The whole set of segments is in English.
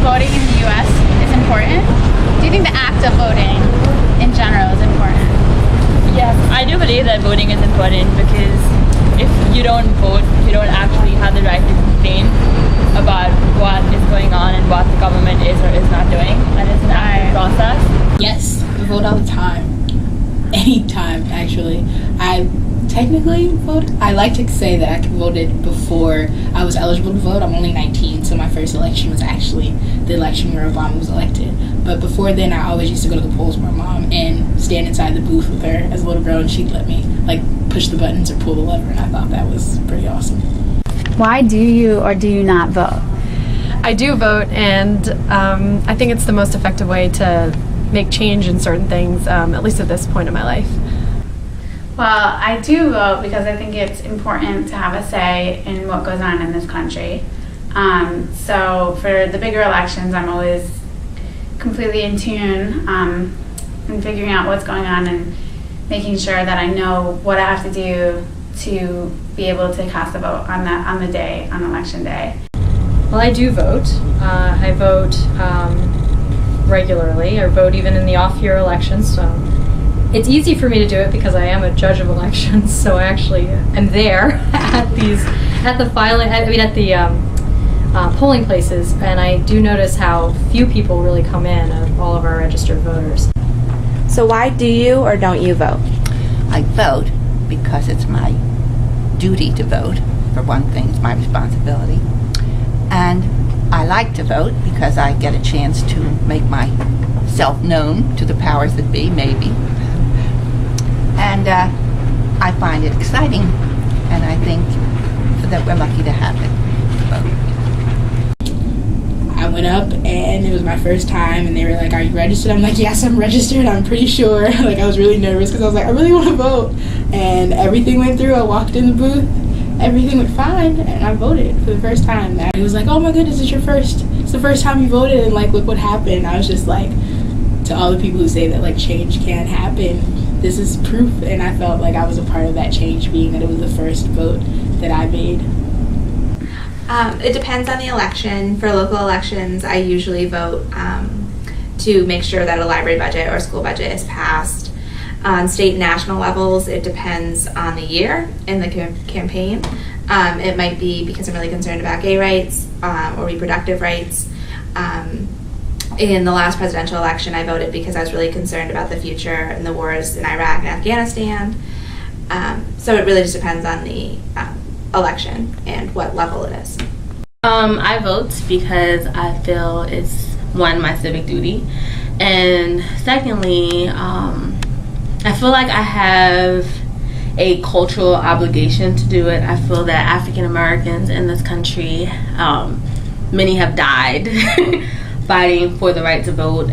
voting in the U.S. is important? Do you think the act of voting in general is important? Yes, I do believe that voting is important because if you don't vote, you don't actually have the right to complain about what is going on and what the government is or is not doing, and it's an active process. Yes, I vote all the time. Anytime, actually. I technically vote. I like to say that I voted before I was eligible to vote. I'm only 19, so my first election was actually the election where Obama was elected. But before then, I always used to go to the polls with my mom and stand inside the booth with her as a little girl, and she'd let me push the buttons or pull the lever, and I thought that was pretty awesome. Why do you or do you not vote? I do vote, and I think it's the most effective way to make change in certain things, at least at this point in my life. Well, I do vote because I think it's important to have a say in what goes on in this country. So for the bigger elections, I'm always completely in tune in figuring out what's going on and making sure that I know what I have to do to be able to cast a vote on election day. Well, I do vote. I vote regularly. I vote even in the off-year elections. So it's easy for me to do it because I am a judge of elections. So I actually am there at the polling places, and I do notice how few people really come in of all of our registered voters. So why do you or don't you vote? I vote because it's my duty to vote. For one thing, it's my responsibility. And I like to vote because I get a chance to make myself known to the powers that be, maybe. And I find it exciting, and I think that we're lucky to have it. I went up and it was my first time, and they were like, "Are you registered?" I'm like, "Yes, I'm registered. I'm pretty sure." I was really nervous because I was like, "I really want to vote." And everything went through. I walked in the booth. Everything went fine, and I voted for the first time. And it was like, "Oh my goodness, it's the first time you voted, and look what happened." I was just like, to all the people who say that change can happen, this is proof, and I felt like I was a part of that change, being that it was the first vote that I made. It depends on the election. For local elections, I usually vote to make sure that a library budget or school budget is passed. On state and national levels, it depends on the year in the campaign. It might be because I'm really concerned about gay rights or reproductive rights. In the last presidential election, I voted because I was really concerned about the future and the wars in Iraq and Afghanistan. So it really just depends on the election and what level it is. I vote because I feel it's, one, my civic duty, and secondly, I feel like I have a cultural obligation to do it. I feel that African Americans in this country, many have died fighting for the right to vote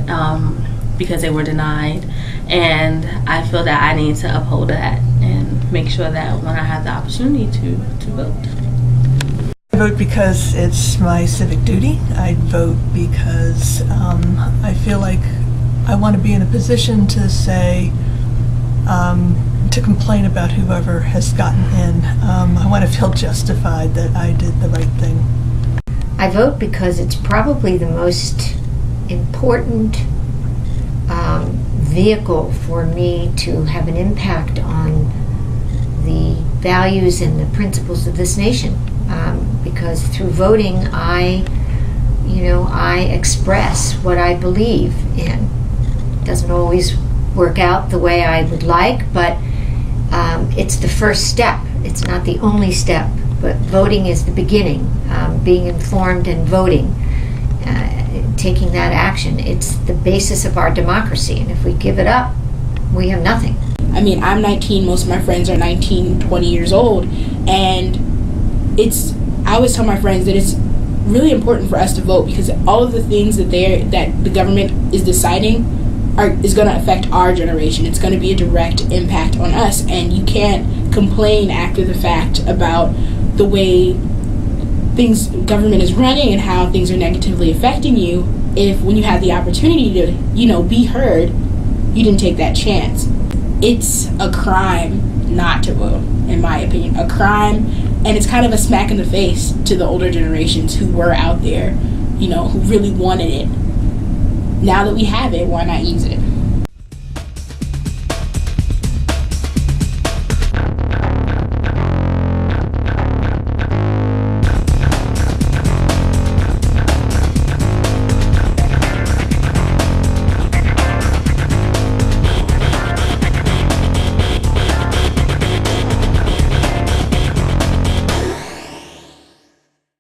because they were denied, and I feel that I need to uphold that and make sure that when I have the opportunity to vote. I vote because it's my civic duty. I vote because I feel like I want to be in a position to say, to complain about whoever has gotten in. I want to feel justified that I did the right thing. I vote because it's probably the most important vehicle for me to have an impact on the values and the principles of this nation. Because through voting, I express what I believe in. It doesn't always work out the way I would like, but it's the first step. It's not the only step, but voting is the beginning. Being informed and voting, taking that action, it's the basis of our democracy, and if we give it up, we have nothing. I mean, I'm 19, most of my friends are 19, 20 years old, and I always tell my friends that it's really important for us to vote because all of the things that the government is deciding is going to affect our generation. It's going to be a direct impact on us, and you can't complain after the fact about the way government is running and how things are negatively affecting you if when you had the opportunity to, be heard, you didn't take that chance. It's a crime not to vote, in my opinion. A crime, and it's kind of a smack in the face to the older generations who were out there, who really wanted it. Now that we have it, why not use it?